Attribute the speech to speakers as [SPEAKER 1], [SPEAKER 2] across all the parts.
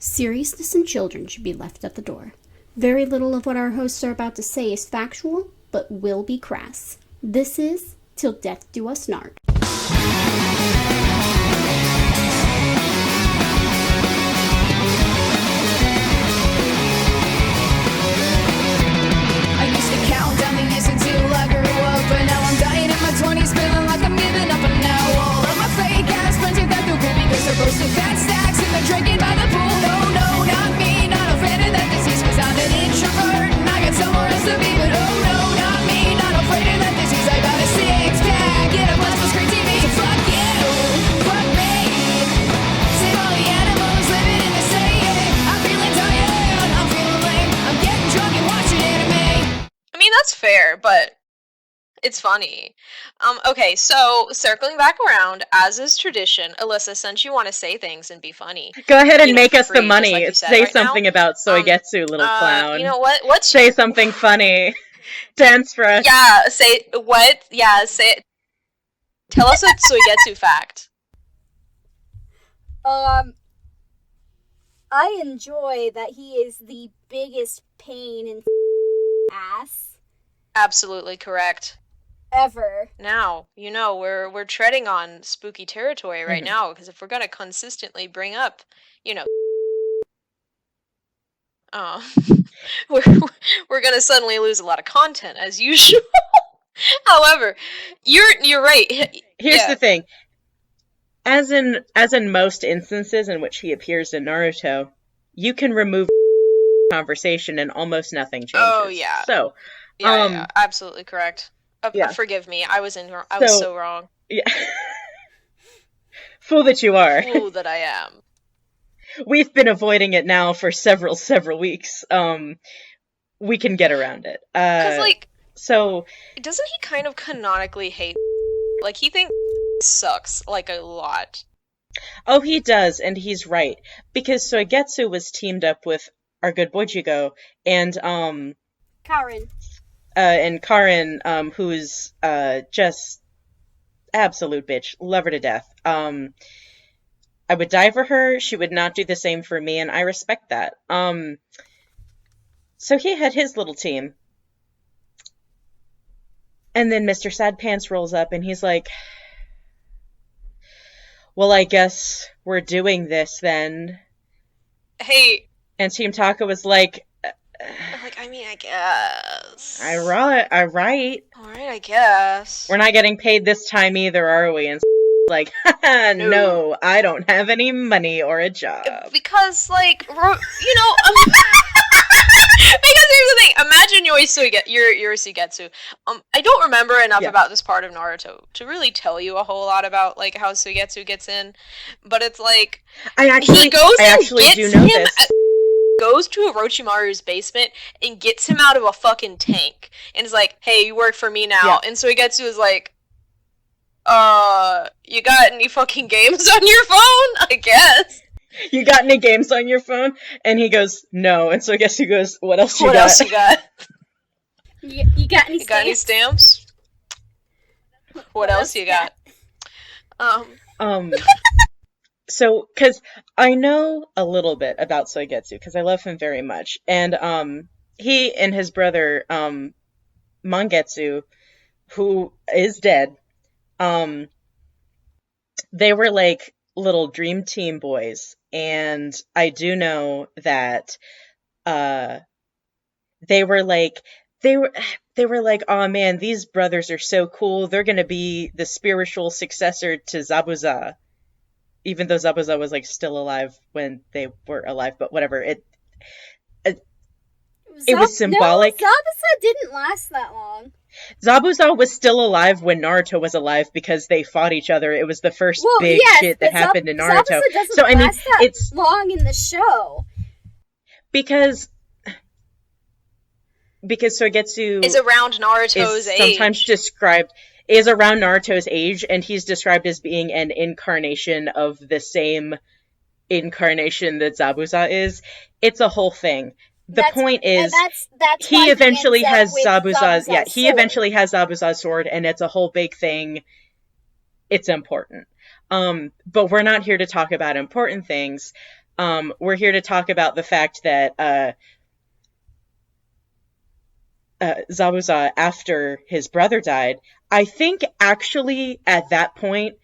[SPEAKER 1] Seriousness and children should be left at the door. Very little of what our hosts are about to say is factual, but will be crass. This is Till Death Do Us Nard.
[SPEAKER 2] I used to count down the years until I grew up, but now I'm dying in my 20s, feeling like I'm giving up. And now all of my fake ass friends think that they're cool because they're posting fat stacks and they're drinking by the pool. No, no, not me, not a fan of that disease, cause I'm an introvert and I got somewhere else to be. But oh no, not me, not afraid of that disease. I got a six-pack and I'm watching screen TV. So fuck you, fuck me, save all the animals living in the same. I'm feeling tired, I'm feeling lame, I'm getting drunk and watching anime.
[SPEAKER 3] I mean, that's fair, but it's funny. Okay, so circling back around, as is tradition, Alyssa, since you want to say things and be funny,
[SPEAKER 4] go ahead and make
[SPEAKER 3] for
[SPEAKER 4] us the
[SPEAKER 3] free, just
[SPEAKER 4] money.
[SPEAKER 3] like you said
[SPEAKER 4] Say
[SPEAKER 3] right
[SPEAKER 4] something
[SPEAKER 3] now.
[SPEAKER 4] about Soigetsu, little clown.
[SPEAKER 3] You know what? What's
[SPEAKER 4] Say something funny. Dance for us.
[SPEAKER 3] yeah? Say what? Yeah, say it. Tell us a Soigetsu fact.
[SPEAKER 5] I enjoy that he is the biggest pain in ass
[SPEAKER 3] Absolutely correct.
[SPEAKER 5] ever.
[SPEAKER 3] Now, you know, we're treading on spooky territory right
[SPEAKER 4] Mhm.
[SPEAKER 3] now, because if we're gonna consistently bring up, you know, we're we're gonna suddenly lose a lot of content as usual. However, you're right.
[SPEAKER 4] Here's
[SPEAKER 3] Yeah.
[SPEAKER 4] the thing. As in most instances in which he appears in Naruto, you can remove conversation and almost nothing changes.
[SPEAKER 3] Oh, yeah.
[SPEAKER 4] So,
[SPEAKER 3] Yeah, absolutely correct.
[SPEAKER 4] yeah.
[SPEAKER 3] Forgive me, I was so wrong.
[SPEAKER 4] yeah. Fool that you are.
[SPEAKER 3] Fool that I am.
[SPEAKER 4] We've been avoiding it now for several weeks. We can get around it.
[SPEAKER 3] Because, like,
[SPEAKER 4] So,
[SPEAKER 3] doesn't he kind of canonically hate? Like, he thinks sucks, like, a lot.
[SPEAKER 4] oh, he does, and he's right. Because Soigetsu was teamed up with our good boy Jugo, and Karin, who's just absolute bitch. Love her to death. I would die for her. She would not do the same for me, and I respect that. So he had his little team. And then Mr. Sad Pants rolls up, and he's like, well, I guess we're doing this then.
[SPEAKER 3] Hey,
[SPEAKER 4] And Team Taka was like,
[SPEAKER 3] I mean, I guess.
[SPEAKER 4] Alright.
[SPEAKER 3] Alright, I guess.
[SPEAKER 4] We're not getting paid this time either, are we? And like, haha, no, I don't have any money or a job.
[SPEAKER 3] Because, like, you know, because here's the thing. Imagine you're Suigetsu. I don't remember enough about this part of Naruto to really tell you a whole lot about, like, how Suigetsu gets in. But it's like, he goes to Orochimaru's basement and gets him out of a fucking tank. And is like, hey, you work for me now.
[SPEAKER 4] Yeah.
[SPEAKER 3] And Suigetsu is like, you got any fucking games on your phone? I guess.
[SPEAKER 4] You got any games on your phone? And he goes, no. And so I guess he goes, what else you got?
[SPEAKER 3] What else you got?
[SPEAKER 5] You got any
[SPEAKER 3] You got any stamps? What else you got?
[SPEAKER 4] So, because I know a little bit about Soigetsu, because I love him very much. And he and his brother, Mangetsu, who is dead, they were like little dream team boys. And I do know that they were like, oh man, these brothers are so cool. They're gonna be the spiritual successor to Zabuza. Even though Zabuza was like still alive when they were alive, but whatever. It was symbolic.
[SPEAKER 5] No, Zabuza didn't last that long.
[SPEAKER 4] Zabuza was still alive when Naruto was alive because they fought each other. It was the first big shit that happened in Naruto.
[SPEAKER 5] Zabuza doesn't
[SPEAKER 4] So I mean,
[SPEAKER 5] last that
[SPEAKER 4] it's
[SPEAKER 5] long in the show.
[SPEAKER 4] because Soigetsu
[SPEAKER 3] is around Naruto's age.
[SPEAKER 4] Sometimes described is around Naruto's age, and he's described as being an incarnation of the same incarnation that Zabuza is. It's a whole thing. The point is,
[SPEAKER 5] that's
[SPEAKER 4] he eventually has
[SPEAKER 5] Zabuza's
[SPEAKER 4] Zabuza's he eventually has Zabuza's sword, and it's a whole big thing. It's important. But we're not here to talk about important things. we're here to talk about the fact that Zabuza, after his brother died, I think actually at that point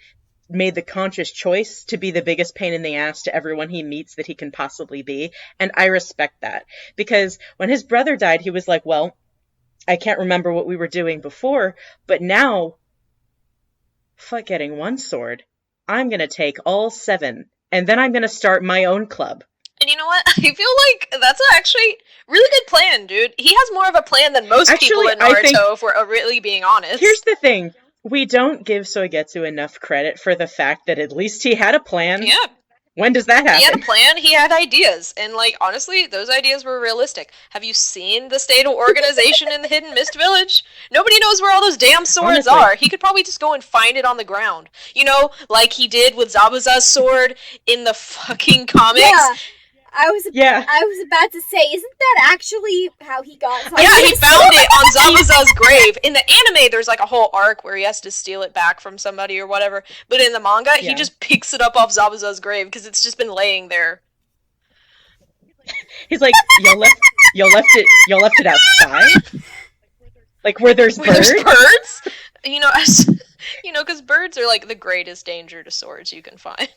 [SPEAKER 4] made the conscious choice to be the biggest pain in the ass to everyone he meets that he can possibly be. And I respect that. Because when his brother died, he was like, well, I can't remember what we were doing before, but now, fuck getting one sword. I'm gonna take all 7, and then I'm gonna start my own club.
[SPEAKER 3] And you know what? I feel like that's actually really good plan, dude. He has more of a plan than most people in Naruto, if we're really being honest.
[SPEAKER 4] Here's the thing. We don't give Soigetsu enough credit for the fact that at least he had a plan.
[SPEAKER 3] Yeah.
[SPEAKER 4] When does that happen?
[SPEAKER 3] He had a plan, he had ideas, and, like, honestly, those ideas were realistic. Have you seen the state of organization in the Hidden Mist Village? Nobody knows where all those damn swords are. He could probably just go and find it on the ground. You know, like he did with Zabuza's sword in the fucking comics.
[SPEAKER 5] Yeah. I was about to say, isn't that actually how he got something?
[SPEAKER 3] Yeah, he found it on Zabuza's grave. In the anime, there's like a whole arc where he has to steal it back from somebody or whatever. But in the manga, he just picks it up off Zabuza's grave because it's just been laying there.
[SPEAKER 4] He's like, y'all left it outside? Like where there's birds?
[SPEAKER 3] There's birds? You know, because birds are like the greatest danger to swords you can find.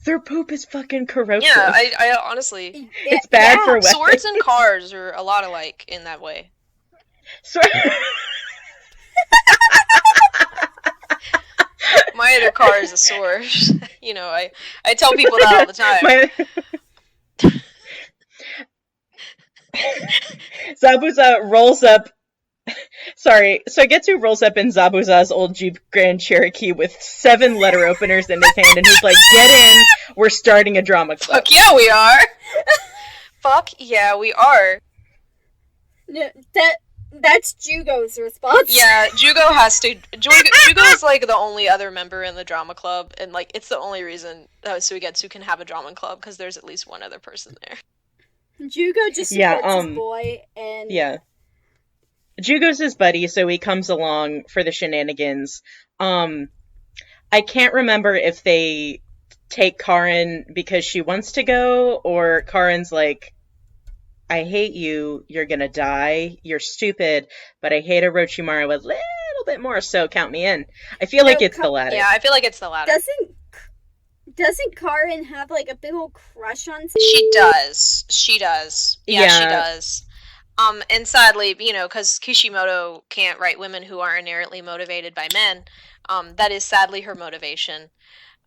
[SPEAKER 4] Their poop is fucking corrosive.
[SPEAKER 3] Yeah, I honestly...
[SPEAKER 4] It's bad for weapons.
[SPEAKER 3] Swords and cars are a lot alike in that way. My other car is a sword. You know, I tell people that all the time.
[SPEAKER 4] Zabuza rolls up... Sorry, Soigetsu rolls up in Zabuza's old Jeep Grand Cherokee with 7 letter openers in his hand, and he's like, get in, we're starting a drama club.
[SPEAKER 3] Fuck yeah, we are! Fuck yeah, we are.
[SPEAKER 5] No, that's Jugo's response.
[SPEAKER 3] Yeah, Jugo has to... Jugo is, like, the only other member in the drama club, and, like, it's the only reason Suigetsu can have a drama club, because there's at least one other person there.
[SPEAKER 5] Jugo just supports his boy, and...
[SPEAKER 4] Yeah. Jugo's his buddy, so he comes along for the shenanigans. I can't remember if they take Karin because she wants to go, or Karin's like, I hate you, you're gonna die, you're stupid, but I hate Orochimaru a little bit more, so count me in. I feel like it's the latter.
[SPEAKER 3] Yeah, I feel like it's the latter.
[SPEAKER 5] Doesn't Karin have, like, a big old crush on somebody?
[SPEAKER 3] She does. Yeah, she does. And sadly, you know, because Kishimoto can't write women who are inherently motivated by men, that is sadly her motivation.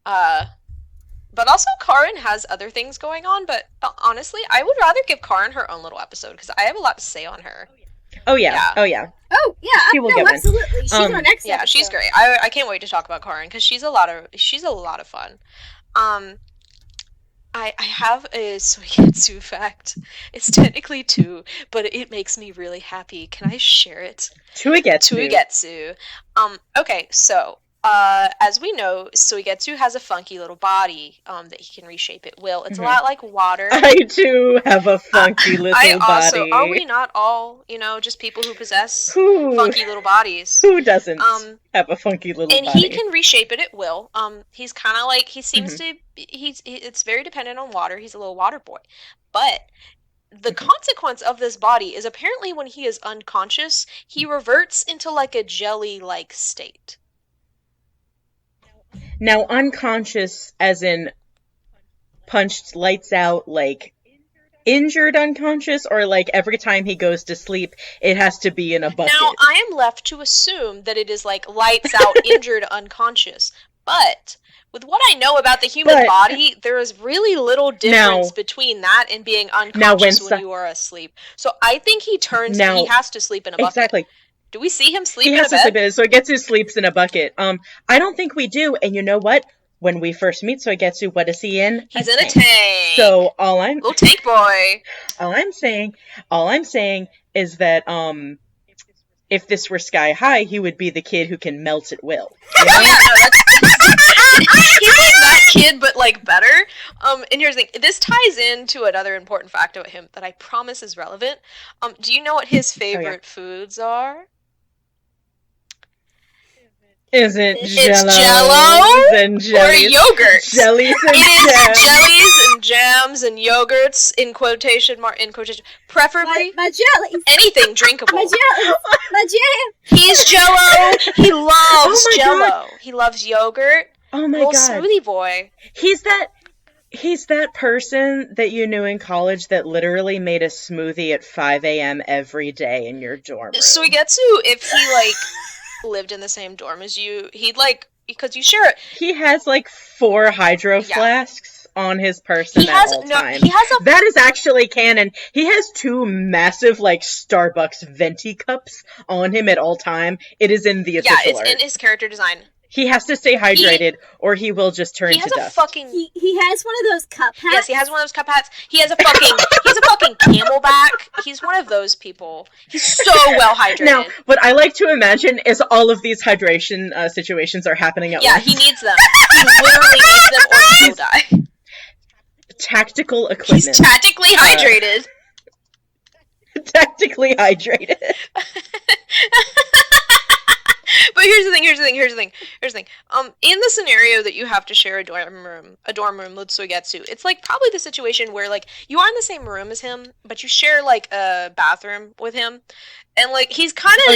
[SPEAKER 3] But also Karin has other things going on, but honestly, I would rather give Karin her own little episode, because I have a lot to say on her.
[SPEAKER 4] Oh yeah. She will get one.
[SPEAKER 5] Absolutely. She's our next episode.
[SPEAKER 3] She's great. I can't wait to talk about Karin, because she's a lot of fun. I have a Soigetsu fact. It's technically 2, but it makes me really happy. Can I share it? Suigetsu. Okay, so, as we know, Suigetsu has a funky little body, that he can reshape at will. It's a lot like water.
[SPEAKER 4] I too have a funky little body.
[SPEAKER 3] Are we not all, you know, just people who possess funky little bodies?
[SPEAKER 4] Who doesn't have a funky little body?
[SPEAKER 3] And he can reshape it at will. He's kind of like, he seems to, it's very dependent on water. He's a little water boy. But the consequence of this body is apparently when he is unconscious, he reverts into like a jelly-like state.
[SPEAKER 4] Now, unconscious as in punched lights out, like injured unconscious, or like every time he goes to sleep, it has to be in a bucket?
[SPEAKER 3] Now, I am left to assume that it is like lights out injured unconscious. But with what I know about the human body, there is really little difference between that and being unconscious when you are asleep. So I think he has to sleep in a bucket.
[SPEAKER 4] Exactly.
[SPEAKER 3] Do we see him sleep in a bed?
[SPEAKER 4] Soigetsu sleeps in a bucket. I don't think we do. And you know what? When we first meet Soigetsu, what is he in?
[SPEAKER 3] He's in a tank.
[SPEAKER 4] So
[SPEAKER 3] little tank boy.
[SPEAKER 4] All I'm saying is that if this were Sky High, he would be the kid who can melt at will. You know?
[SPEAKER 3] He's like that kid, but like better. And here's the thing. This ties into another important fact about him that I promise is relevant. Do you know what his favorite foods are?
[SPEAKER 4] Isn't
[SPEAKER 5] It's
[SPEAKER 4] jellos and
[SPEAKER 3] or
[SPEAKER 4] jellies.
[SPEAKER 3] yogurts.
[SPEAKER 4] Jellies and
[SPEAKER 3] It
[SPEAKER 4] jams.
[SPEAKER 3] is jellies and jams and yogurts in quotation, preferably
[SPEAKER 5] my jellies.
[SPEAKER 3] anything drinkable.
[SPEAKER 5] My jellies. My jam.
[SPEAKER 3] He's Jello. He loves
[SPEAKER 4] Oh my
[SPEAKER 3] Jello.
[SPEAKER 4] God.
[SPEAKER 3] He loves yogurt.
[SPEAKER 4] Oh my
[SPEAKER 3] Little
[SPEAKER 4] god.
[SPEAKER 3] smoothie boy.
[SPEAKER 4] He's that person that you knew in college that literally made a smoothie at 5 a.m. every day in your dorm room.
[SPEAKER 3] Suigetsu, if he like lived in the same dorm as you, he'd like, because you share it.
[SPEAKER 4] He has like 4 hydro
[SPEAKER 3] Yeah.
[SPEAKER 4] flasks on his person
[SPEAKER 3] He
[SPEAKER 4] at
[SPEAKER 3] has
[SPEAKER 4] all
[SPEAKER 3] no.
[SPEAKER 4] times.
[SPEAKER 3] He has a.
[SPEAKER 4] That is actually canon. He has 2 massive like Starbucks venti cups on him at all time. It is in the
[SPEAKER 3] Yeah,
[SPEAKER 4] official
[SPEAKER 3] it's
[SPEAKER 4] art.
[SPEAKER 3] in his character design.
[SPEAKER 4] He has to stay hydrated or he will just turn
[SPEAKER 3] He
[SPEAKER 4] to
[SPEAKER 3] has a
[SPEAKER 4] dust.
[SPEAKER 3] fucking.
[SPEAKER 5] He has one of those cup hats.
[SPEAKER 3] Yes, he has one of those cup hats. He has a fucking. He's a fucking camelback. He's one of those people. He's so well hydrated.
[SPEAKER 4] Now, what I like to imagine is all of these hydration situations are happening at
[SPEAKER 3] Yeah,
[SPEAKER 4] once.
[SPEAKER 3] he needs them. He literally needs them, or he will die.
[SPEAKER 4] Tactical
[SPEAKER 3] He's
[SPEAKER 4] equipment.
[SPEAKER 3] tactically hydrated.
[SPEAKER 4] Tactically hydrated.
[SPEAKER 3] But here's the thing. In the scenario that you have to share a dorm room with Suigetsu, it's like probably the situation where like you are in the same room as him, but you share like a bathroom with him, and like he's kind of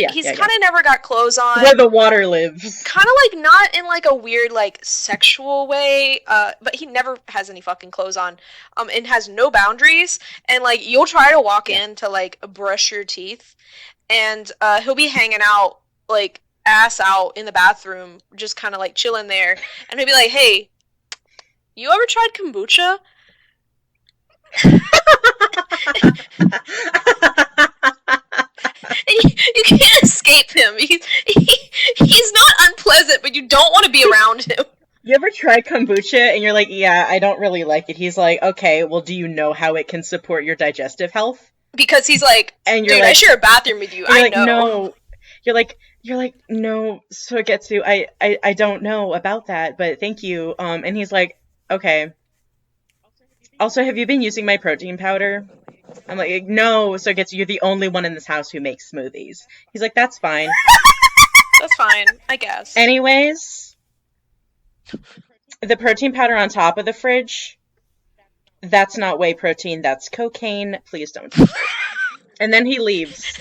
[SPEAKER 3] never got clothes on.
[SPEAKER 4] Where the water lives.
[SPEAKER 3] Kind of like not in like a weird like sexual way, but he never has any fucking clothes on, and has no boundaries. And like you'll try to walk in to like brush your teeth, and he'll be hanging out like ass out in the bathroom, just kind of like chilling there, and he'll be like, "Hey, you ever tried kombucha?" And you can't escape him. He's not unpleasant, but you don't want to be around him.
[SPEAKER 4] You ever try kombucha and you're like, yeah, I don't really like it. He's like, okay, well, do you know how it can support your digestive health?
[SPEAKER 3] Because he's like,
[SPEAKER 4] And you're
[SPEAKER 3] dude,
[SPEAKER 4] like,
[SPEAKER 3] I share a bathroom with you.
[SPEAKER 4] you're
[SPEAKER 3] I
[SPEAKER 4] like,
[SPEAKER 3] know.
[SPEAKER 4] no. You're like, no, Suigetsu, I don't know about that, but thank you. And he's like, okay. Also, have you been using my protein powder? I'm like, no, Suigetsu, you're the only one in this house who makes smoothies. He's like, that's fine.
[SPEAKER 3] That's fine, I guess.
[SPEAKER 4] Anyways, the protein powder on top of the fridge, that's not whey protein, that's cocaine. Please don't touch it. And then he leaves.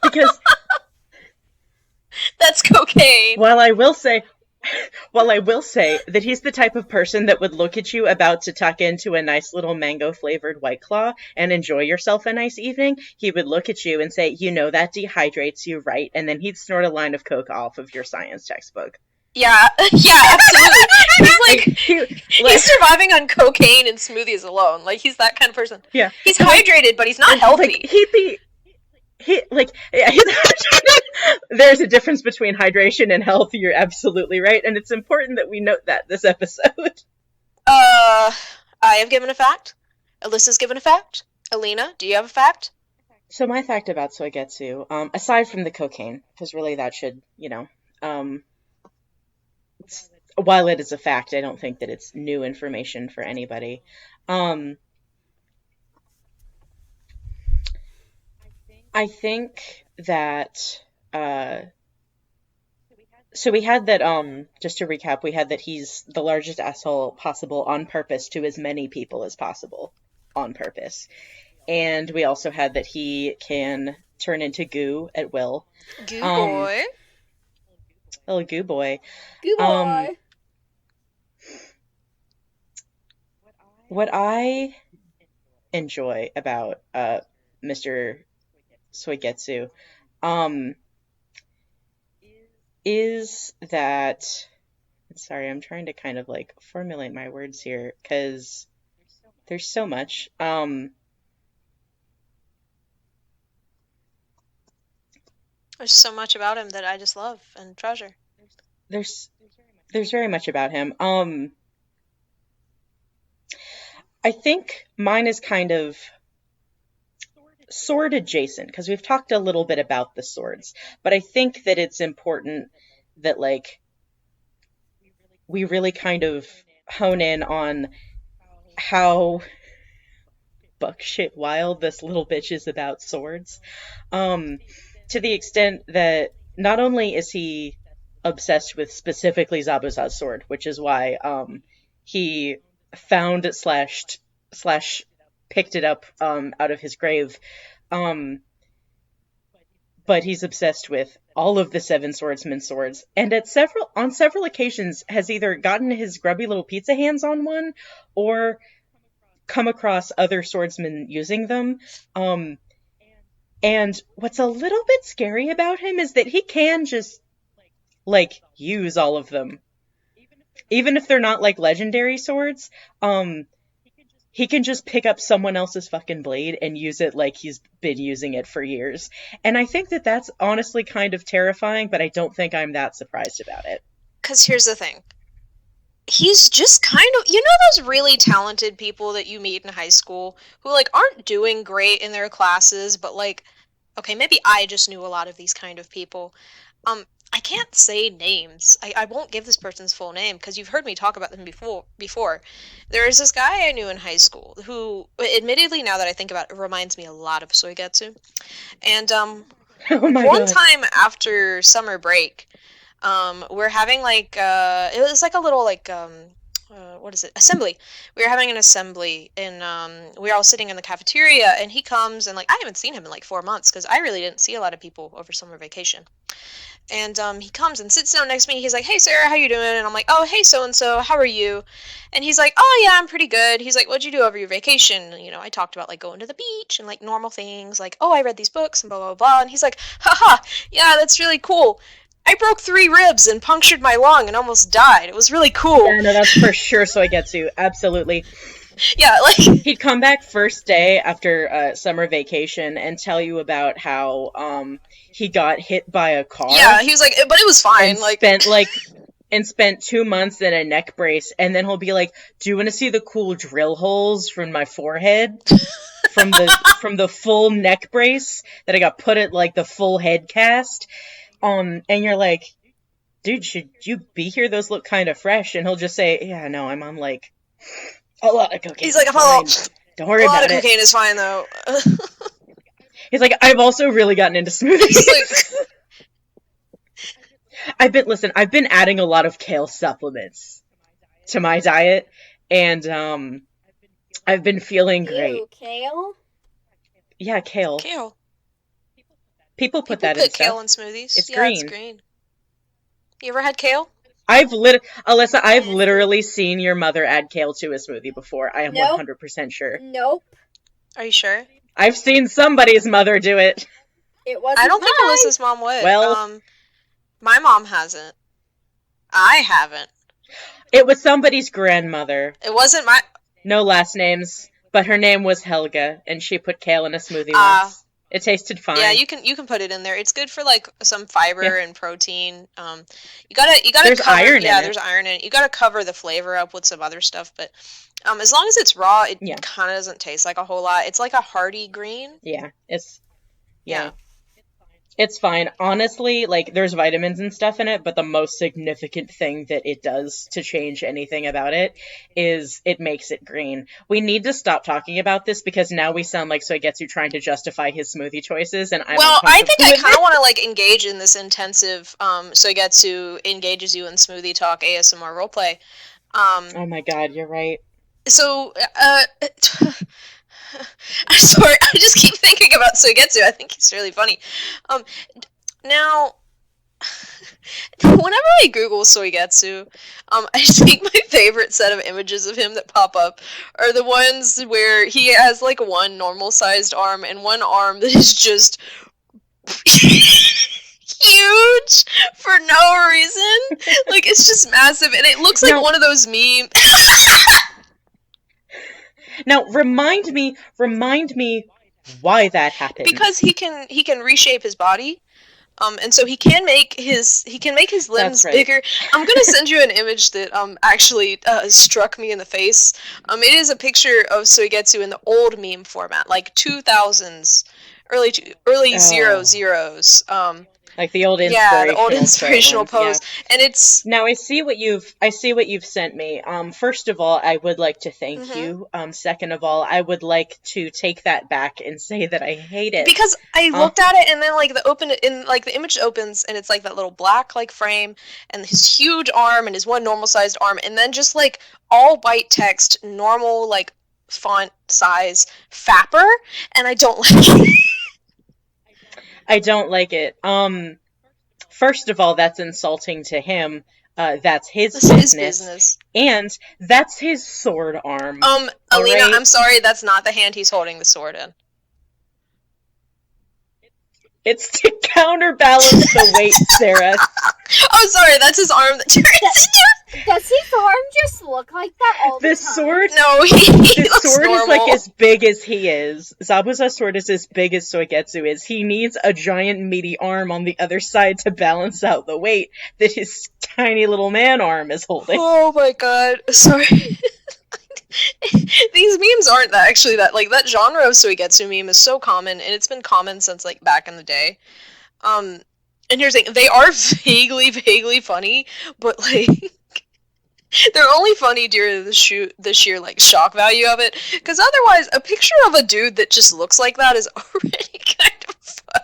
[SPEAKER 4] Because
[SPEAKER 3] that's cocaine.
[SPEAKER 4] while I will say that he's the type of person that would look at you about to tuck into a nice little mango flavored White Claw and enjoy yourself a nice evening, he would look at you and say, you know, that dehydrates you, right? And then he'd snort a line of coke off of your science textbook.
[SPEAKER 3] Yeah, absolutely. He's surviving on cocaine and smoothies alone. Like, he's that kind of person.
[SPEAKER 4] Yeah.
[SPEAKER 3] He's hydrated, but he's not healthy.
[SPEAKER 4] Like, he's hydrated. There's a difference between hydration and health. You're absolutely right. And it's important that we note that this episode.
[SPEAKER 3] I have given a fact. Alyssa's given a fact. Alina, do you have a fact?
[SPEAKER 4] So my fact about Suigetsu, aside from the cocaine, because really that should, while it is a fact, I don't think that it's new information for anybody. I think that, so we had that, just to recap, we had that he's the largest asshole possible on purpose to as many people as possible on purpose. And we also had that he can turn into goo at will.
[SPEAKER 3] Goo boy.
[SPEAKER 4] Little goo boy.
[SPEAKER 5] Goo boy.
[SPEAKER 4] What I enjoy about Mr. Suigetsu is that, sorry, I'm trying to kind of like formulate my words here because there's so much.
[SPEAKER 3] There's so much about him that I just love and treasure.
[SPEAKER 4] There's very much about him. I think mine is kind of sword adjacent because we've talked a little bit about the swords, but I think that it's important that like we really kind of hone in on how buck shit wild this little bitch is about swords. To the extent that not only is he obsessed with specifically Zabuza's sword, which is why he found slash picked it up out of his grave, but he's obsessed with all of the Seven Swordsmen's swords, and on several occasions has either gotten his grubby little pizza hands on one, or come across other swordsmen using them. And what's a little bit scary about him is that he can just, like, use all of them. Even if they're not, like, legendary swords, he can just pick up someone else's fucking blade and use it like he's been using it for years. And I think that that's honestly kind of terrifying, but I don't think I'm that surprised about it.
[SPEAKER 3] Because here's the thing. He's just kind of, you know, those really talented people that you meet in high school who, like, aren't doing great in their classes, but, like, okay, maybe I just knew a lot of these kind of people. I can't say names. I won't give this person's full name because you've heard me talk about them before. There is this guy I knew in high school who, admittedly, now that I think about it, reminds me a lot of Soigetsu. And
[SPEAKER 4] Oh my
[SPEAKER 3] one
[SPEAKER 4] God.
[SPEAKER 3] time after summer break, we're having like it was like a little like what is it? Assembly. We were having an assembly, and we were all sitting in the cafeteria, and he comes, and like I haven't seen him in like 4 months because I really didn't see a lot of people over summer vacation. And he comes and sits down next to me. He's like, "Hey, Sarah, how you doing?" And I'm like, "Oh, hey, so-and-so, how are you?" And he's like, "Oh, yeah, I'm pretty good." He's like, "What'd you do over your vacation?" You know, I talked about, like, going to the beach and, like, normal things. Like, "Oh, I read these books," and blah, blah, blah. And he's like, "Haha, yeah, that's really cool. I broke 3 ribs and punctured my lung and almost died. It was really cool."
[SPEAKER 4] Yeah, no, that's for sure Soigetsu. Absolutely.
[SPEAKER 3] Yeah, like...
[SPEAKER 4] He'd come back first day after summer vacation and tell you about how he got hit by a car.
[SPEAKER 3] Yeah, he was like, but it was fine.
[SPEAKER 4] And
[SPEAKER 3] Like,
[SPEAKER 4] spent 2 months in a neck brace, and then he'll be like, "Do you want to see the cool drill holes from my forehead? from the full neck brace that I got put at, like, the full head cast?" And you're like, "Dude, should you be here? Those look kind of fresh." And he'll just say, "Yeah, no, I'm on, like, a lot of cocaine."
[SPEAKER 3] he's like,
[SPEAKER 4] Don't worry
[SPEAKER 3] a lot
[SPEAKER 4] about
[SPEAKER 3] of
[SPEAKER 4] it.
[SPEAKER 3] cocaine is fine, though.
[SPEAKER 4] He's like, "I've also really gotten into smoothies."
[SPEAKER 3] He's like...
[SPEAKER 4] I've been adding a lot of kale supplements to my diet, and I've been feeling great.
[SPEAKER 5] Ew, kale?
[SPEAKER 4] Yeah, kale.
[SPEAKER 3] Kale.
[SPEAKER 4] People put that in
[SPEAKER 3] kale
[SPEAKER 4] stuff.
[SPEAKER 3] in smoothies.
[SPEAKER 4] It's
[SPEAKER 3] Yeah,
[SPEAKER 4] green.
[SPEAKER 3] it's green. You ever had kale?
[SPEAKER 4] Alyssa, I've literally seen your mother add kale to a smoothie before. I am
[SPEAKER 5] Nope.
[SPEAKER 4] 100% sure.
[SPEAKER 5] Nope.
[SPEAKER 3] Are you sure?
[SPEAKER 4] I've seen somebody's mother do it.
[SPEAKER 5] It wasn't
[SPEAKER 3] I don't think
[SPEAKER 5] mine.
[SPEAKER 3] Alyssa's mom would.
[SPEAKER 4] Well-
[SPEAKER 3] My mom hasn't. I haven't.
[SPEAKER 4] It was somebody's grandmother.
[SPEAKER 3] It wasn't my...
[SPEAKER 4] No last names, but her name was Helga, and she put kale in a smoothie
[SPEAKER 3] Ah.
[SPEAKER 4] once. It tasted fine.
[SPEAKER 3] Yeah, you can put it in there. It's good for like some fiber and protein. You gotta
[SPEAKER 4] There's
[SPEAKER 3] cover,
[SPEAKER 4] iron in
[SPEAKER 3] yeah,
[SPEAKER 4] it.
[SPEAKER 3] there's iron in it. You gotta cover the flavor up with some other stuff, but as long as it's raw, it
[SPEAKER 4] Yeah.
[SPEAKER 3] kind of doesn't taste like a whole lot. It's like a hearty green.
[SPEAKER 4] Yeah,
[SPEAKER 3] Yeah.
[SPEAKER 4] It's fine. Honestly, like, there's vitamins and stuff in it, but the most significant thing that it does to change anything about it is it makes it green. We need to stop talking about this because now we sound like Soigetsu trying to justify his smoothie choices, and I'm
[SPEAKER 3] Well, I think I
[SPEAKER 4] uncomfortable
[SPEAKER 3] kind of want to like engage in this intensive Soigetsu engages you in smoothie talk ASMR roleplay.
[SPEAKER 4] Oh my god, you're right.
[SPEAKER 3] So, I'm sorry, I just keep thinking about Soigetsu. I think he's really funny. Now, whenever I Google Soigetsu, I think my favorite set of images of him that pop up are the ones where he has like one normal-sized arm and one arm that is just huge for no reason. Like, it's just massive, and it looks like
[SPEAKER 4] No.
[SPEAKER 3] one of those memes.
[SPEAKER 4] Now, remind me why that happened.
[SPEAKER 3] Because he can reshape his body, and so he can make his limbs
[SPEAKER 4] That's right.
[SPEAKER 3] bigger. I'm gonna send you an image that actually struck me in the face. It is a picture of Soigetsu in the old meme format, like 2000s, early
[SPEAKER 4] Oh.
[SPEAKER 3] 00s.
[SPEAKER 4] Like the old
[SPEAKER 3] Yeah, the old
[SPEAKER 4] inspirational
[SPEAKER 3] inspirational pose. And it's
[SPEAKER 4] Now I see what you've sent me. First of all, I would like to thank
[SPEAKER 3] Mhm.
[SPEAKER 4] you. Second of all, I would like to take that back and say that I hate it.
[SPEAKER 3] because I looked at it and then like the image opens and it's like that little black like frame and his huge arm and his one normal sized arm and then just like all white text, normal like font size Fapper, and I don't like it.
[SPEAKER 4] I don't like it. First of all, that's insulting to him. That's his
[SPEAKER 3] It's his
[SPEAKER 4] business.
[SPEAKER 3] business.
[SPEAKER 4] And that's his sword arm.
[SPEAKER 3] Alina,
[SPEAKER 4] Alright.
[SPEAKER 3] I'm sorry, that's not the hand he's holding the sword in.
[SPEAKER 4] It's to counterbalance the weight, Sarah.
[SPEAKER 3] Oh, sorry, that's his arm that turns into.
[SPEAKER 5] Does his arm just look like that all the
[SPEAKER 4] The
[SPEAKER 5] time?
[SPEAKER 4] sword,
[SPEAKER 3] No, he
[SPEAKER 4] the
[SPEAKER 3] looks
[SPEAKER 4] sword is
[SPEAKER 3] normal.
[SPEAKER 4] like as big as he is. Zabuza's sword is as big as Soigetsu is. He needs a giant meaty arm on the other side to balance out the weight that his tiny little man arm is holding.
[SPEAKER 3] Oh my god, sorry. These memes aren't actually that, like, that genre of Suigetsu meme is so common, and it's been common since, like, back in the day. And here's the thing, they are vaguely funny, but, like, they're only funny due to the sheer, like, shock value of it, because otherwise, a picture of a dude that just looks like that is already kind of funny.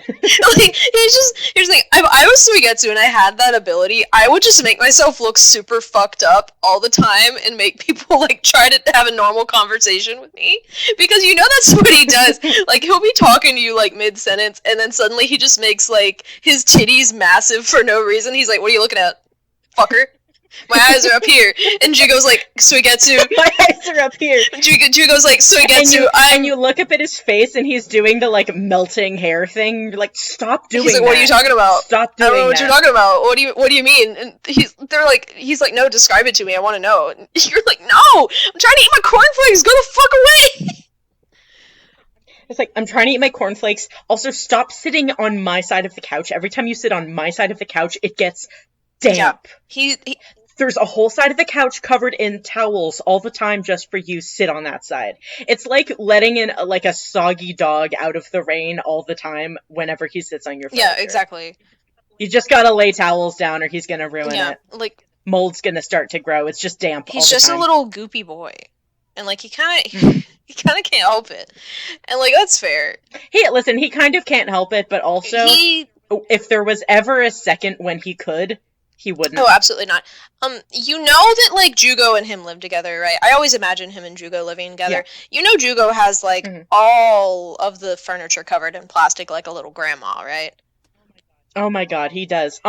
[SPEAKER 3] Like, here's the thing, if I was Suigetsu and I had that ability, I would just make myself look super fucked up all the time and make people, like, try to have a normal conversation with me. Because you know that's what he does. Like, he'll be talking to you, like, mid-sentence, and then suddenly he just makes, like, his titties massive for no reason. He's like, what are you looking at, fucker? My eyes are up here. And Jugo's like, Suigetsu.
[SPEAKER 4] My eyes are up here.
[SPEAKER 3] Jugo's like, Suigetsu,
[SPEAKER 4] And you look up at his face and he's doing the, like, melting hair thing. You're like, stop doing that.
[SPEAKER 3] He's like, what are you talking about?
[SPEAKER 4] Stop doing
[SPEAKER 3] I don't know what
[SPEAKER 4] that.
[SPEAKER 3] you're talking about. What do you mean? And he's like, no, describe it to me. I want to know. And you're like, no, I'm trying to eat my cornflakes. Go the fuck away.
[SPEAKER 4] It's like, I'm trying to eat my cornflakes. Also, stop sitting on my side of the couch. Every time you sit on my side of the couch, it gets damp.
[SPEAKER 3] Yeah. He
[SPEAKER 4] There's a whole side of the couch covered in towels all the time just for you. Sit on that side. It's like letting in like a soggy dog out of the rain all the time whenever he sits on your furniture.
[SPEAKER 3] Yeah, exactly.
[SPEAKER 4] You just gotta lay towels down or he's gonna ruin it.
[SPEAKER 3] Like,
[SPEAKER 4] Mold's gonna start to grow. It's just damp all
[SPEAKER 3] he's
[SPEAKER 4] the
[SPEAKER 3] just
[SPEAKER 4] time.
[SPEAKER 3] a little goopy boy. And, like, he kind of can't help it. And, like, that's fair.
[SPEAKER 4] Hey, listen, he kind of can't help it, but also, if there was ever a second when he could, he wouldn't.
[SPEAKER 3] Oh, absolutely not. You know that, like, Jugo and him live together, right? I always imagine him and Jugo living together.
[SPEAKER 4] Yeah.
[SPEAKER 3] You know Jugo has, like, all of the furniture covered in plastic like a little grandma, right?
[SPEAKER 4] Oh my god, he does.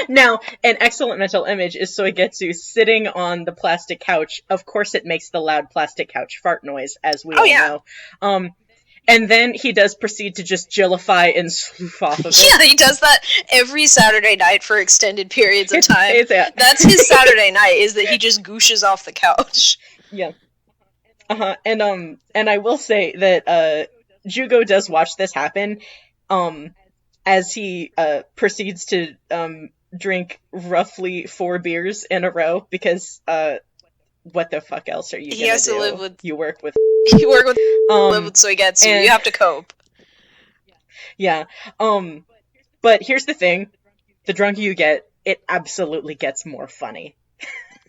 [SPEAKER 4] Now, an excellent mental image is Soigetsu sitting on the plastic couch. Of course it makes the loud plastic couch fart noise, as we all know. And then he does proceed to just jillify and sloof off of it.
[SPEAKER 3] Yeah, he does that every Saturday night for extended periods of time. That's his Saturday night, is that he just gooshes off the couch.
[SPEAKER 4] Yeah. And I will say that Jugo does watch this happen as he proceeds to drink roughly 4 beers in a row because what the fuck else are you gonna do?
[SPEAKER 3] He has to live with...
[SPEAKER 4] You work with...
[SPEAKER 3] You work with... live with Soigetsu. You have to cope.
[SPEAKER 4] Yeah. But here's the thing. The drunker you get, it absolutely gets more funny.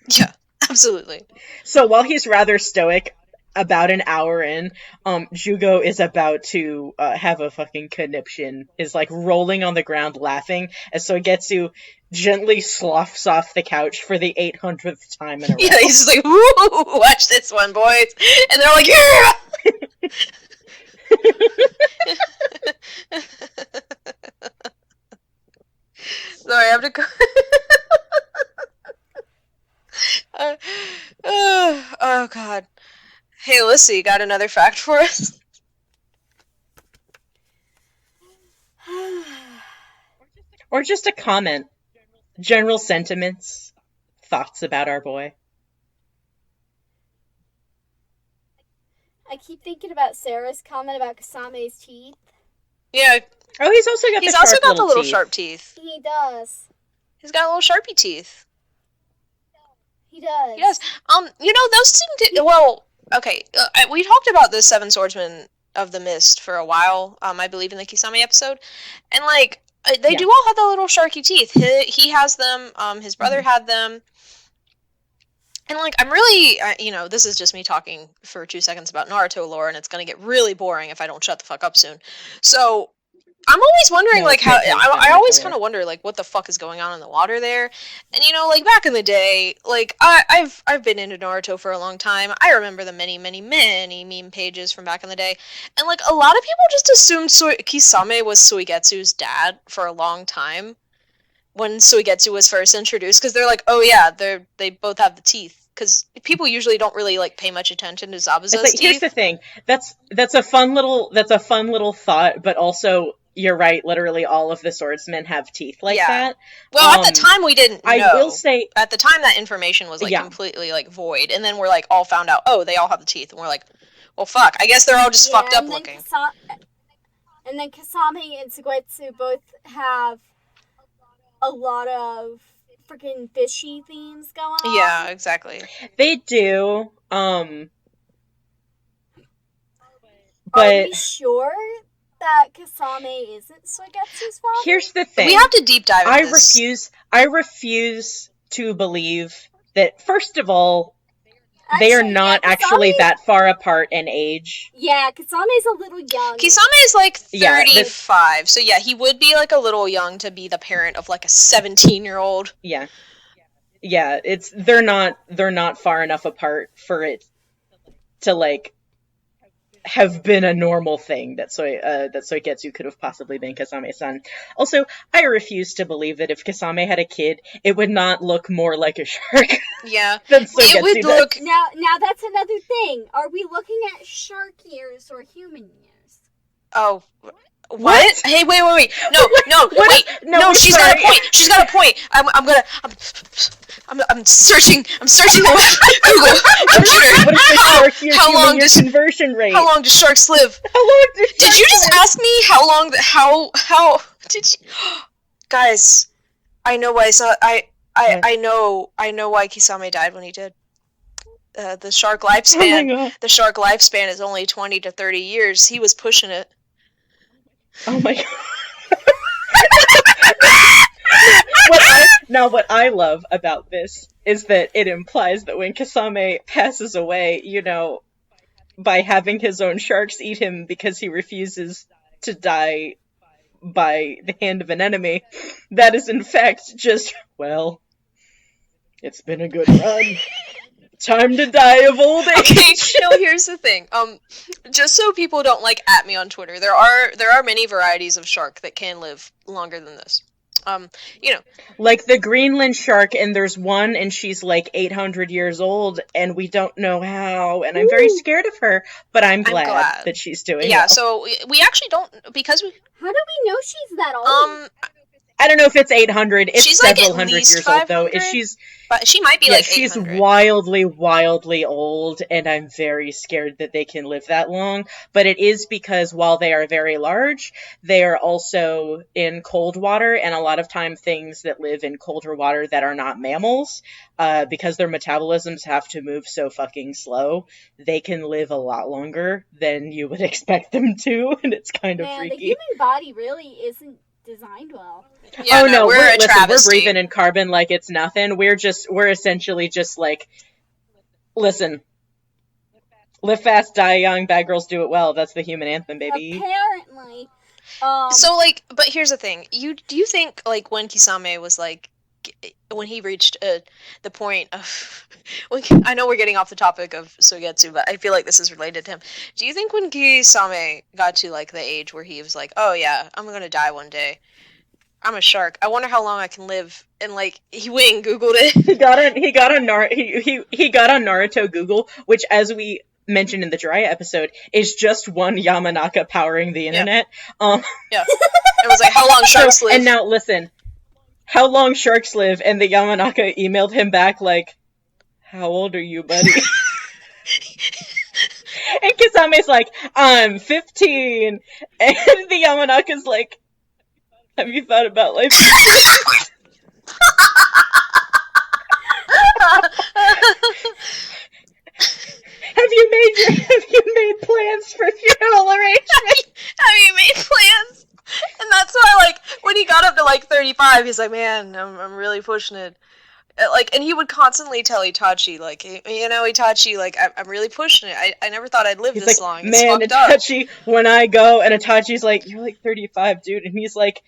[SPEAKER 3] Yeah, absolutely.
[SPEAKER 4] So while he's rather stoic, about an hour in, Jugo is about to have a fucking conniption, is like rolling on the ground laughing, as Soigetsu gently sloughs off the couch for the 800th time in a row.
[SPEAKER 3] Yeah, he's just like, woo, watch this one, boys. And they're like, yeah! Sorry, I have to go. Oh, God. Hey, Alyssa, you got another fact for us?
[SPEAKER 4] Or just a comment. General sentiments. Thoughts about our boy.
[SPEAKER 5] I keep thinking about Sarah's comment about Kasame's teeth.
[SPEAKER 3] Yeah.
[SPEAKER 4] Oh, he's also got
[SPEAKER 3] the little
[SPEAKER 4] teeth.
[SPEAKER 3] sharp teeth.
[SPEAKER 5] He does.
[SPEAKER 3] He's got little sharpie teeth.
[SPEAKER 5] He does.
[SPEAKER 3] He does. You know, those seem to... Well, okay, we talked about the Seven Swordsmen of the mist for a while, I believe in the Kisame episode. And, like, they do all have the little sharky teeth. He has them, his brother had them. And, like, I'm really, this is just me talking for 2 seconds about Naruto lore, and it's gonna get really boring if I don't shut the fuck up soon. So, I'm always wondering, like, how, I always kind of wonder, like, what the fuck is going on in the water there. And, like, back in the day, like, I've been into Naruto for a long time. I remember the many, many, many meme pages from back in the day. And, like, a lot of people just assumed Kisame was Suigetsu's dad for a long time when Suigetsu was first introduced, because they're like, oh yeah, they both have the teeth. Because people usually don't really, like, pay much attention to Zabuza's teeth.
[SPEAKER 4] Here's the thing. That's a fun little thought, but also, you're right, literally all of the swordsmen have teeth like that.
[SPEAKER 3] Well, at the time we didn't know.
[SPEAKER 4] I will say,
[SPEAKER 3] at the time that information was, like, completely, like, void, and then we're, like, all found out, oh, they all have the teeth, and we're like, well, fuck, I guess they're all just fucked up looking.
[SPEAKER 5] And then Kisame and Suigetsu both have a lot of freaking fishy themes going on.
[SPEAKER 3] Yeah, exactly.
[SPEAKER 4] They do, but...
[SPEAKER 5] Are we sure that Kisame isn't Suigetsu's father?
[SPEAKER 4] Here's the thing.
[SPEAKER 3] We have to deep dive into this.
[SPEAKER 4] I refuse to believe that, first of all, they are not actually that far apart in age.
[SPEAKER 5] Yeah, Kisame's a little young.
[SPEAKER 3] Kisame is, like, 35, so yeah, he would be, like, a little young to be the parent of, like, a 17-year-old.
[SPEAKER 4] Yeah. Yeah, they're not far enough apart for it to, like, have been a normal thing that Soigetsu could have possibly been Kisame's son. Also, I refuse to believe that if Kisame had a kid, it would not look more like a shark.
[SPEAKER 3] Yeah.
[SPEAKER 4] Than Soigetsu
[SPEAKER 3] it would look...
[SPEAKER 5] Now that's another thing. Are we looking at shark years or human years?
[SPEAKER 3] Oh... What? Hey, wait. No, wait. No, she's got a point. She's got a point. I'm searching the web. Google. Computer. How long does
[SPEAKER 4] conversion rate?
[SPEAKER 3] How long do sharks live? Did you just ask me how long? How did you? Guys, I know why I know why Kisame died when he did. The shark lifespan.
[SPEAKER 4] Oh my God.
[SPEAKER 3] The shark lifespan is only 20 to 30 years. He was pushing it.
[SPEAKER 4] Oh my God. What I love about this is that it implies that when Kisame passes away, by having his own sharks eat him because he refuses to die by the hand of an enemy, that is in fact just, well, it's been a good run. Time to die of old age.
[SPEAKER 3] Okay, no, here's the thing. Just so people don't, like, at me on Twitter, there are many varieties of shark that can live longer than this.
[SPEAKER 4] Like the Greenland shark, and there's one, and she's like 800 years old, and we don't know how, and I'm very scared of her, but I'm glad that she's doing well.
[SPEAKER 3] So we actually don't, because we...
[SPEAKER 5] How do we know she's that old?
[SPEAKER 4] I don't know if it's 800. It's
[SPEAKER 3] she's
[SPEAKER 4] several
[SPEAKER 3] like
[SPEAKER 4] hundred years old, though.
[SPEAKER 3] But she might be like 800.
[SPEAKER 4] She's wildly, wildly old, and I'm very scared that they can live that long. But it is because while they are very large, they are also in cold water, and a lot of time things that live in colder water that are not mammals, because their metabolisms have to move so fucking slow, they can live a lot longer than you would expect them to, and it's kind of freaky.
[SPEAKER 5] The human body really isn't designed well.
[SPEAKER 3] Yeah, no,
[SPEAKER 4] we're breathing in carbon like it's nothing. We're essentially just like, listen, live fast, die young, bad girls do it well. That's the human anthem, baby.
[SPEAKER 5] Apparently.
[SPEAKER 3] So, like, but here's the thing. Do you think, like, when Kisame was, like, when he reached the point of... I know we're getting off the topic of Suigetsu, but I feel like this is related to him. Do you think when Kisame got to, like, the age where he was like, oh yeah, I'm gonna die one day, I'm a shark, I wonder how long I can live, and, like, he went and Googled it.
[SPEAKER 4] He got on Naruto Google, which, as we mentioned in the Jiraiya episode, is just one Yamanaka powering the internet.
[SPEAKER 3] Yeah. It was like, how long sharks live?
[SPEAKER 4] And now, listen, how long sharks live, and the Yamanaka emailed him back like, how old are you, buddy? And Kisame's like, I'm 15. And the Yamanaka's like, have you thought about life? Have you made plans for funeral arrangements?
[SPEAKER 3] 35. He's like, man, I'm really pushing it. Like, and he would constantly tell Itachi, like, you know, Itachi, like, I'm really pushing it. I never thought I'd live
[SPEAKER 4] He's
[SPEAKER 3] this
[SPEAKER 4] like,
[SPEAKER 3] long. It's
[SPEAKER 4] man,
[SPEAKER 3] fucked up.
[SPEAKER 4] Itachi, when I go, and Itachi's like, you're like 35, dude, and he's like,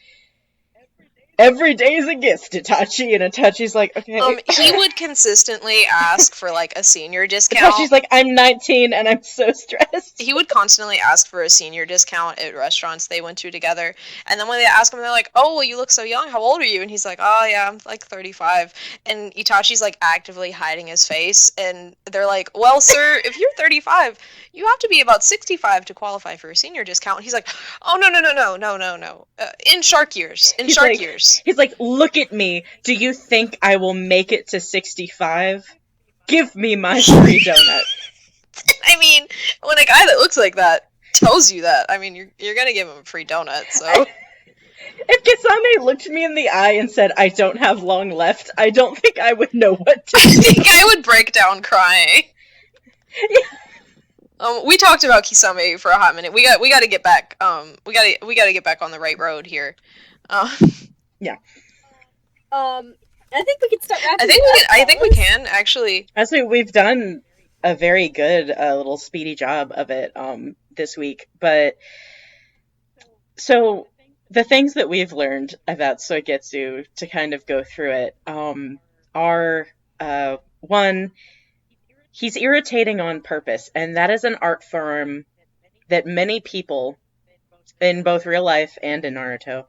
[SPEAKER 4] every day is a gift, Itachi, and Itachi's like, okay.
[SPEAKER 3] He would consistently ask for, like, a senior discount.
[SPEAKER 4] Itachi's like, I'm 19 and I'm so stressed.
[SPEAKER 3] He would constantly ask for a senior discount at restaurants they went to together. And then when they ask him, they're like, oh, well, you look so young. How old are you? And he's like, oh, yeah, I'm like 35. And Itachi's like actively hiding his face. And they're like, well, sir, if you're 35, you have to be about 65 to qualify for a senior discount. And he's like, oh, no. In shark years. In shark years.
[SPEAKER 4] He's like, look at me. Do you think I will make it to 65? Give me my free donut.
[SPEAKER 3] I mean, when a guy that looks like that tells you that, I mean, you're gonna give him a free donut, so...
[SPEAKER 4] If Kisame looked me in the eye and said, I don't have long left, I don't think I would know what to do.
[SPEAKER 3] I think I would break down crying. Yeah. We talked about Kisame for a hot minute. We got to get back. We got to get back on the right road here.
[SPEAKER 4] Yeah.
[SPEAKER 5] I think we can start wrapping
[SPEAKER 3] I think we can actually.
[SPEAKER 4] Actually, we've done a very good little speedy job of it this week, but so the things that we've learned about Soigetsu to kind of go through it are one, he's irritating on purpose, and that is an art form that many people in both real life and in Naruto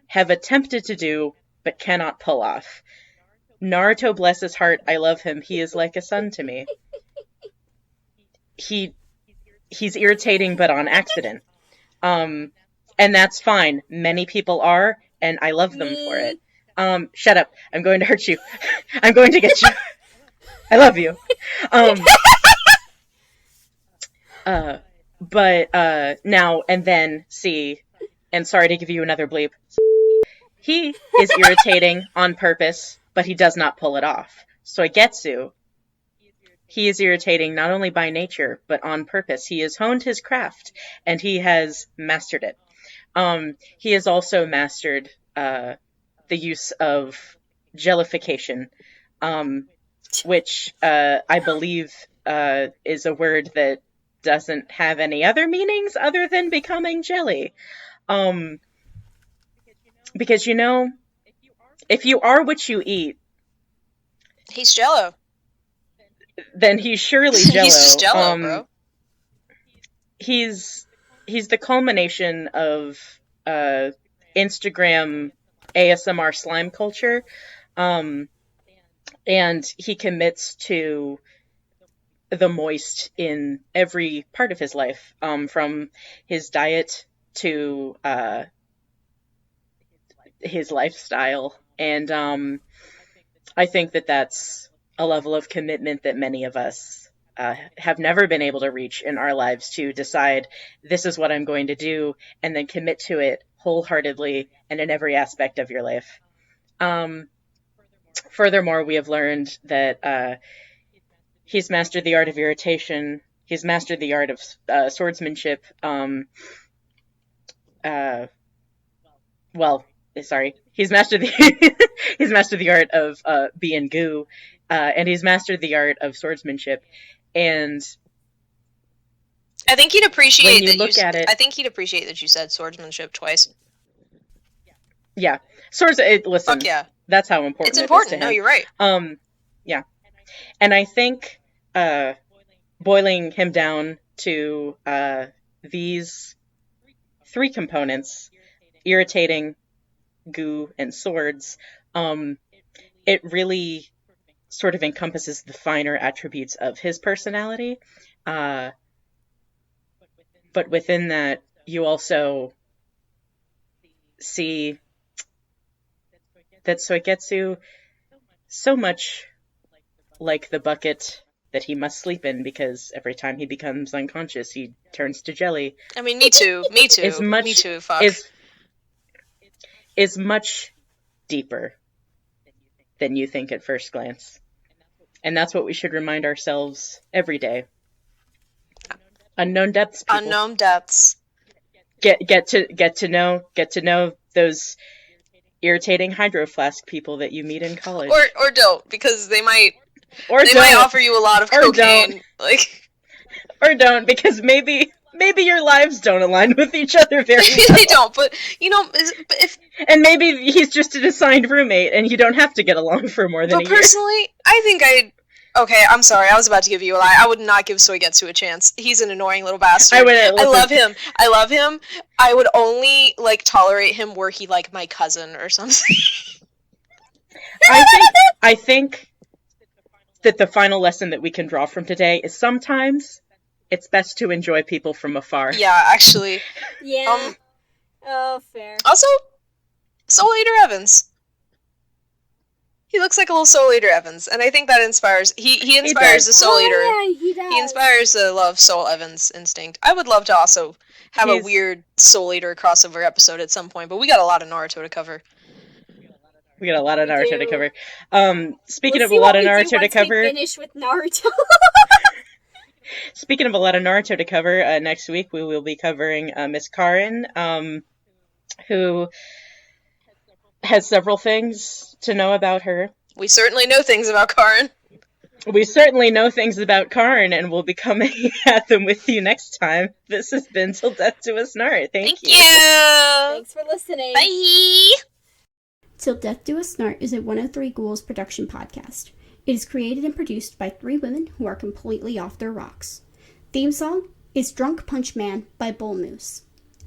[SPEAKER 4] have attempted to do but cannot pull off. Naruto, bless his heart, I love him. He is like a son to me. He's irritating, but on accident. And that's fine. Many people are, and I love them for it. Shut up. I'm going to hurt you. I'm going to get you. I love you. But now and then, see, and sorry to give you another bleep, he is irritating on purpose, but he does not pull it off. Soigetsu, he is irritating not only by nature, but on purpose. He has honed his craft, and he has mastered it. He has also mastered the use of jellification, which I believe is a word that doesn't have any other meanings other than becoming jelly. Because, you know, if you are what you eat...
[SPEAKER 3] He's Jello.
[SPEAKER 4] Then he's surely Jello.
[SPEAKER 3] He's just Jello, bro.
[SPEAKER 4] He's the culmination of Instagram ASMR slime culture. And he commits to the moist in every part of his life, from his diet to his lifestyle. And I think that that's a level of commitment that many of us have never been able to reach in our lives, to decide this is what I'm going to do and then commit to it wholeheartedly and in every aspect of your life. Furthermore, we have learned that he's mastered the art of irritation. He's mastered the art of swordsmanship. He's mastered the art of being goo, and he's mastered the art of swordsmanship. And
[SPEAKER 3] I think he'd appreciate
[SPEAKER 4] I
[SPEAKER 3] think he'd appreciate that you said swordsmanship twice.
[SPEAKER 4] Yeah, listen.
[SPEAKER 3] Fuck yeah,
[SPEAKER 4] that's how important
[SPEAKER 3] it's important.
[SPEAKER 4] It is to him.
[SPEAKER 3] No, you're right.
[SPEAKER 4] Yeah, and I think boiling him down to these three components: irritating, goo, and swords, it really sort of encompasses the finer attributes of his personality. But within that, you also see that Soigetsu, so much like the bucket that he must sleep in, because every time he becomes unconscious, he turns to jelly.
[SPEAKER 3] I mean, me too. Me too. Fuck.
[SPEAKER 4] Is much deeper than you think at first glance. And that's what we should remind ourselves every day. Unknown depths, people.
[SPEAKER 3] Unknown depths.
[SPEAKER 4] Get to know those irritating Hydro Flask people that you meet in college.
[SPEAKER 3] Or don't, because they might
[SPEAKER 4] Or
[SPEAKER 3] might offer you a lot of cocaine.
[SPEAKER 4] Or don't, because maybe your lives don't align with each other very well.
[SPEAKER 3] They don't, but
[SPEAKER 4] and maybe he's just an assigned roommate, and you don't have to get along for more than a year.
[SPEAKER 3] But personally, I think okay, I'm sorry, I was about to give you a lie. I would not give Soigetsu a chance. He's an annoying little bastard. I love him. I would only, tolerate him were he, my cousin or something.
[SPEAKER 4] I think that the final lesson that we can draw from today is sometimes it's best to enjoy people from afar.
[SPEAKER 3] Yeah, actually.
[SPEAKER 5] Yeah. Fair.
[SPEAKER 3] Also, Soul Eater Evans. He looks like a little Soul Eater Evans, and I think that inspires. He inspires the Soul Eater.
[SPEAKER 5] Yeah, he does.
[SPEAKER 3] He inspires the love Soul Evans instinct. I would love to also have a weird Soul Eater crossover episode at some point, but we got a lot of Naruto to cover.
[SPEAKER 4] We got a lot of Naruto to cover. Speaking of a lot of Naruto to cover,
[SPEAKER 5] finish with Naruto.
[SPEAKER 4] Speaking of a lot of Naruto to cover, next week we will be covering Miss Karin, who has several things to know about her.
[SPEAKER 3] We certainly know things about Karin.
[SPEAKER 4] We certainly know things about Karin, and we'll be coming at them with you next time. This has been Till Death Do Us Part. Thank you.
[SPEAKER 5] Thanks for listening.
[SPEAKER 3] Bye.
[SPEAKER 1] Till Death Do Us Part is a 103 Ghouls production podcast. It is created and produced by 3 women who are completely off their rocks. Theme song is Drunk Punch Man by Bullmoose.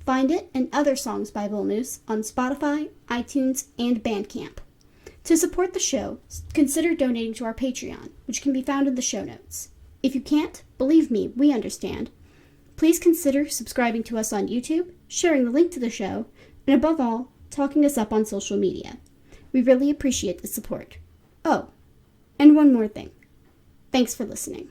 [SPEAKER 1] Find it and other songs by Bullmoose on Spotify, iTunes, and Bandcamp. To support the show, consider donating to our Patreon, which can be found in the show notes. If you can't, believe me, we understand. Please consider subscribing to us on YouTube, sharing the link to the show, and above all, talking us up on social media. We really appreciate the support. Oh, and one more thing. Thanks for listening.